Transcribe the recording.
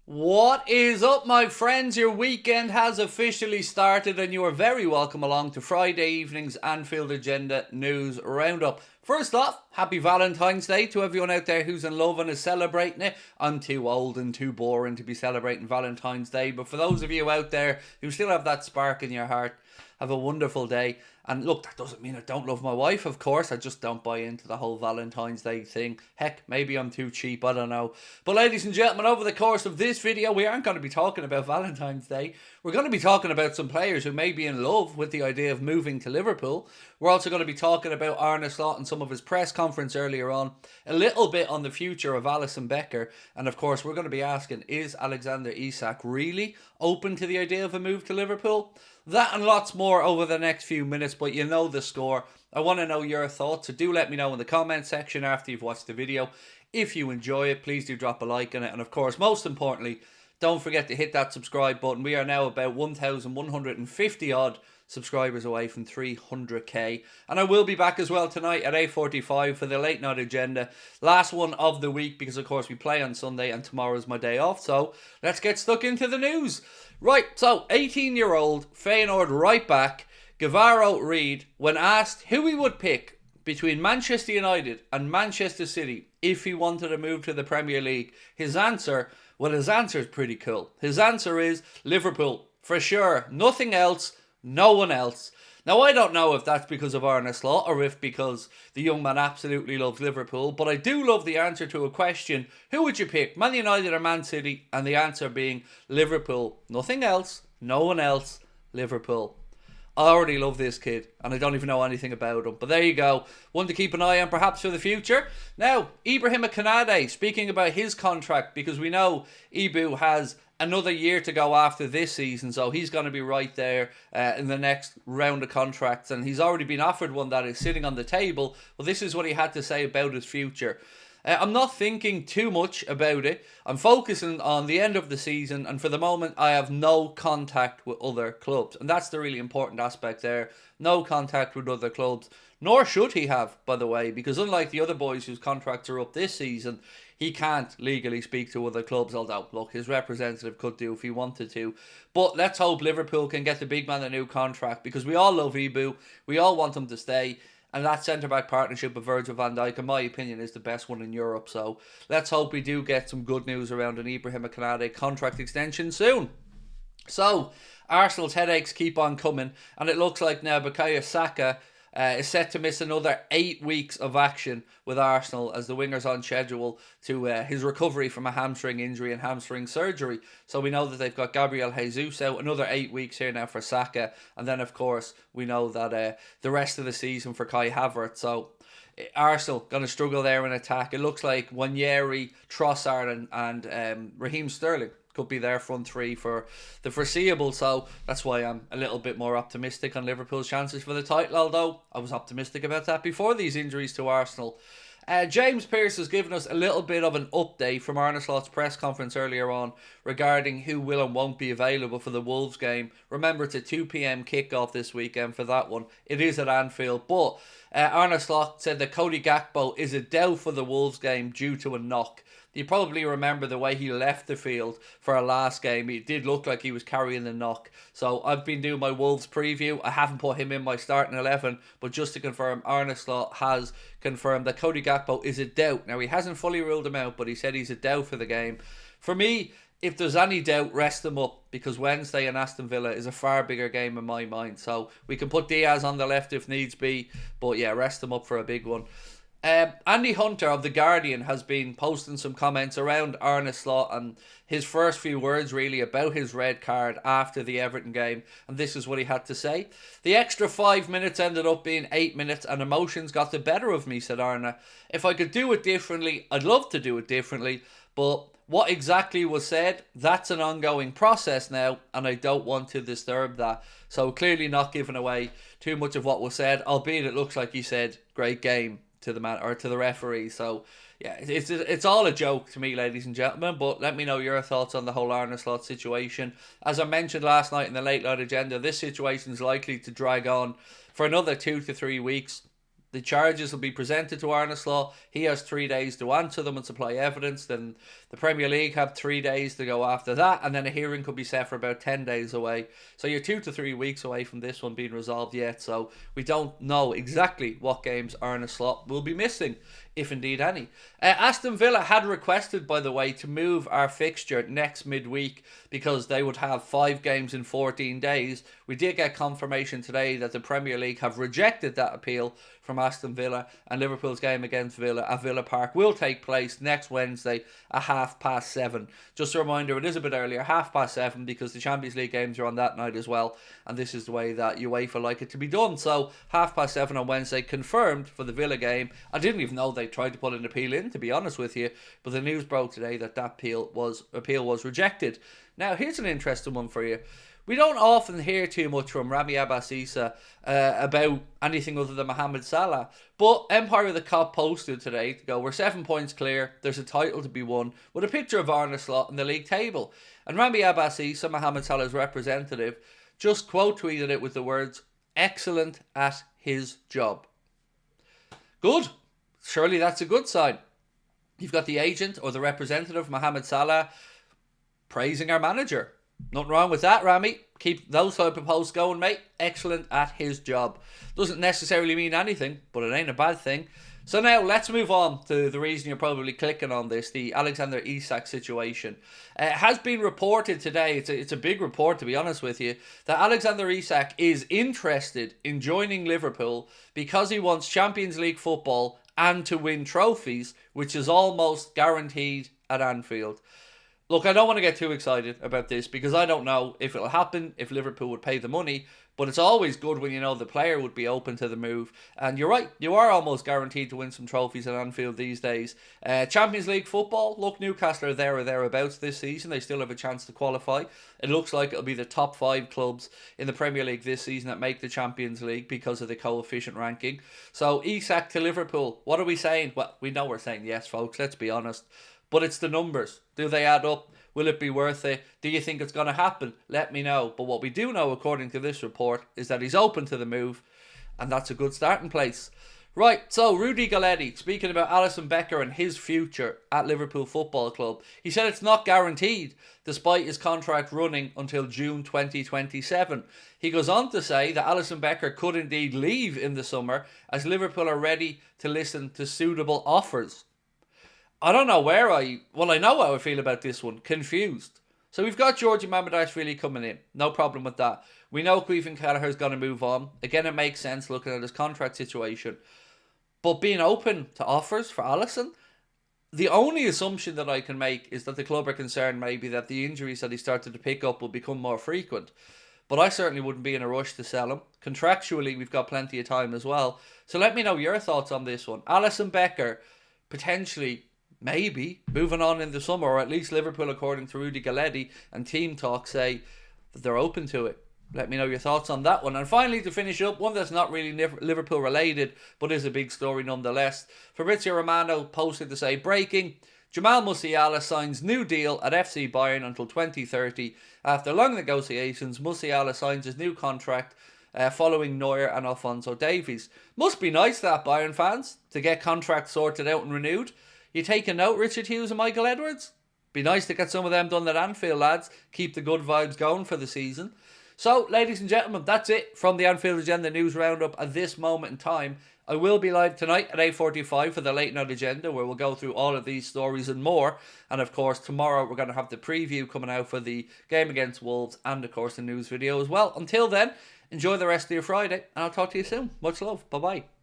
What is up, my friends? Your weekend has officially started, and you are very welcome along to Friday evening's Anfield Agenda News Roundup. First off, happy Valentine's Day to everyone out there who's in love and is celebrating it. I'm too old and too boring to be celebrating Valentine's Day, but for those of you out there who still have that spark in your heart, have a wonderful day. And look, that doesn't mean I don't love my wife, of course. I just don't buy into the whole Valentine's Day thing. Heck, maybe I'm too cheap, I don't know. But ladies and gentlemen, over the course of this video, we aren't going to be talking about Valentine's Day. We're going to be talking about some players who may be in love with the idea of moving to Liverpool. We're also going to be talking about Arne Slot and some of his press conference earlier on. A little bit on the future of Alisson Becker. And of course, we're going to be asking, is Alexander Isak really open to the idea of a move to Liverpool? That and lots more over the next few minutes, but you know the score. I want to know your thoughts, so do let me know in the comment section after you've watched the video. If you enjoy it, please do drop a like on it. And of course, most importantly, don't forget to hit that subscribe button. We are now about 1,150 odd subscribers away from 300k. And I will be back as well tonight at 8:45 for the late night agenda. Last one of the week because, of course, we play on Sunday and tomorrow's my day off. So let's get stuck into the news. Right, so 18-year-old Feyenoord right back Gavarre Reid, when asked who he would pick between Manchester United and Manchester City if he wanted to move to the Premier League, his answer is pretty cool. His answer is Liverpool, for sure. Nothing else, no one else. Now, I don't know if that's because of Arne Slot or if because the young man absolutely loves Liverpool, but I do love the answer to a question, who would you pick, Man United or Man City? And the answer being Liverpool. Nothing else, no one else, Liverpool. I already love this kid, and I don't even know anything about him. But there you go. One to keep an eye on perhaps for the future. Now, Ibrahima Konate, speaking about his contract, because we know Ibu has another year to go after this season, so he's going to be right there in the next round of contracts, and he's already been offered one that is sitting on the table. Well, this is what he had to say about his future. I'm not thinking too much about it. I'm focusing on the end of the season, and for the moment, I have no contact with other clubs. And that's the really important aspect there. No contact with other clubs. Nor should he have, by the way, because unlike the other boys whose contracts are up this season, he can't legally speak to other clubs, although, look, his representative could do if he wanted to. But let's hope Liverpool can get the big man a new contract, because we all love Ibu. We all want him to stay. And that centre-back partnership with Virgil van Dijk, in my opinion, is the best one in Europe. So let's hope we do get some good news around an Ibrahima Konate contract extension soon. So Arsenal's headaches keep on coming, and it looks like now Bukayo Saka is set to miss another 8 weeks of action with Arsenal as the winger's on schedule to his recovery from a hamstring injury and hamstring surgery. So we know that they've got Gabriel Jesus out, another 8 weeks here now for Saka. And then, of course, we know that the rest of the season for Kai Havertz. So Arsenal going to struggle there in attack. It looks like Wanyeri, Trossard and Raheem Sterling could be their front three for the foreseeable, so that's why I'm a little bit more optimistic on Liverpool's chances for the title, although I was optimistic about that before these injuries to Arsenal. James Pearce has given us a little bit of an update from Arne Slot's press conference earlier on regarding who will and won't be available for the Wolves game. Remember, it's a 2 p.m. kickoff this weekend for that one. It is at Anfield, but Arne Slot said that Cody Gakpo is a doubt for the Wolves game due to a knock. You probably remember the way he left the field for our last game. It did look like he was carrying the knock. So I've been doing my Wolves preview. I haven't put him in my starting 11, but just to confirm, Arne Slot has confirmed that Cody Gakpo is a doubt. Now, he hasn't fully ruled him out, but he said he's a doubt for the game. For me, if there's any doubt, rest him up, because Wednesday and Aston Villa is a far bigger game in my mind. So we can put Diaz on the left if needs be, but yeah, rest him up for a big one. Andy Hunter of The Guardian has been posting some comments around Arne Slot and his first few words really about his red card after the Everton game, and this is what he had to say. The extra 5 minutes ended up being 8 minutes and emotions got the better of me, said Arne. If I could do it differently, I'd love to do it differently, but what exactly was said, that's an ongoing process now, and I don't want to disturb that. So clearly not giving away too much of what was said, albeit it looks like he said, great game to the man or to the referee. So yeah, it's all a joke to me, ladies and gentlemen, but let me know your thoughts on the whole Arne Slot situation. As I mentioned last night in the late night agenda, this situation is likely to drag on for another 2 to 3 weeks. The charges will be presented to Arne Slot. He has 3 days to answer them and supply evidence. Then the Premier League have 3 days to go after that. And then a hearing could be set for about 10 days away. So you're 2 to 3 weeks away from this one being resolved yet. So we don't know exactly what games Arne Slot will be missing, if indeed any. Aston Villa had requested, by the way, to move our fixture next midweek because they would have 5 games in 14 days. We did get confirmation today that the Premier League have rejected that appeal from Aston Villa, and Liverpool's game against Villa at Villa Park will take place next Wednesday at 7:30. Just a reminder, it is a bit earlier, 7:30, because the Champions League games are on that night as well, and this is the way that UEFA like it to be done. So 7:30 on Wednesday, confirmed for the Villa game. I didn't even know they tried to put an appeal in, to be honest with you, but the news broke today that appeal was rejected. Now here's an interesting one for you. We don't often hear too much from Rami Abbas-Issa about anything other than Mohamed Salah. But Empire of the Cop posted today to go, we're 7 points clear, there's a title to be won, with a picture of Arne Slot in the league table. And Rami Abbas-Issa, Mohamed Salah's representative, just quote tweeted it with the words, excellent at his job. Good. Surely that's a good sign. You've got the agent or the representative, Mohamed Salah, praising our manager. Nothing wrong with that, Rami. Keep those type of posts going, mate. Excellent at his job. Doesn't necessarily mean anything, but it ain't a bad thing. So now let's move on to the reason you're probably clicking on this, the Alexander Isak situation. It has been reported today, it's a big report to be honest with you, that Alexander Isak is interested in joining Liverpool because he wants Champions League football and to win trophies, which is almost guaranteed at Anfield. Look, I don't want to get too excited about this because I don't know if it'll happen, if Liverpool would pay the money, but it's always good when you know the player would be open to the move. And you're right, you are almost guaranteed to win some trophies at Anfield these days. Champions League football, look, Newcastle are there or thereabouts this season. They still have a chance to qualify. It looks like it'll be the top 5 clubs in the Premier League this season that make the Champions League because of the coefficient ranking. So Isak to Liverpool, what are we saying? Well, we know we're saying yes, folks, let's be honest. But it's the numbers. Do they add up? Will it be worth it? Do you think it's going to happen? Let me know. But what we do know, according to this report, is that he's open to the move. And that's a good starting place. Right, so Rudy Galletti, speaking about Alisson Becker and his future at Liverpool Football Club. He said it's not guaranteed, despite his contract running until June 2027. He goes on to say that Alisson Becker could indeed leave in the summer, as Liverpool are ready to listen to suitable offers. I don't know I know how I feel about this one. Confused. So we've got Georgie Mamardashvili coming in. No problem with that. We know Caoimhin Kelleher's going to move on. Again, it makes sense looking at his contract situation. But being open to offers for Alisson, the only assumption that I can make is that the club are concerned maybe that the injuries that he started to pick up will become more frequent. But I certainly wouldn't be in a rush to sell him. Contractually, we've got plenty of time as well. So let me know your thoughts on this one. Alisson Becker, potentially, maybe moving on in the summer, or at least Liverpool, according to Rudy Galletti and Team Talk, say that they're open to it. Let me know your thoughts on that one. And finally, to finish up, one that's not really Liverpool related, but is a big story nonetheless. Fabrizio Romano posted to say, breaking, Jamal Musiala signs new deal at FC Bayern until 2030. After long negotiations, Musiala signs his new contract following Neuer and Alphonso Davies. Must be nice, that, Bayern fans, to get contracts sorted out and renewed. You take a note, Richard Hughes and Michael Edwards? Be nice to get some of them done at Anfield, lads. Keep the good vibes going for the season. So, ladies and gentlemen, that's it from the Anfield Agenda News Roundup at this moment in time. I will be live tonight at 8:45 for the Late Night Agenda, where we'll go through all of these stories and more. And of course, tomorrow we're going to have the preview coming out for the game against Wolves and of course the news video as well. Until then, enjoy the rest of your Friday and I'll talk to you soon. Much love. Bye-bye.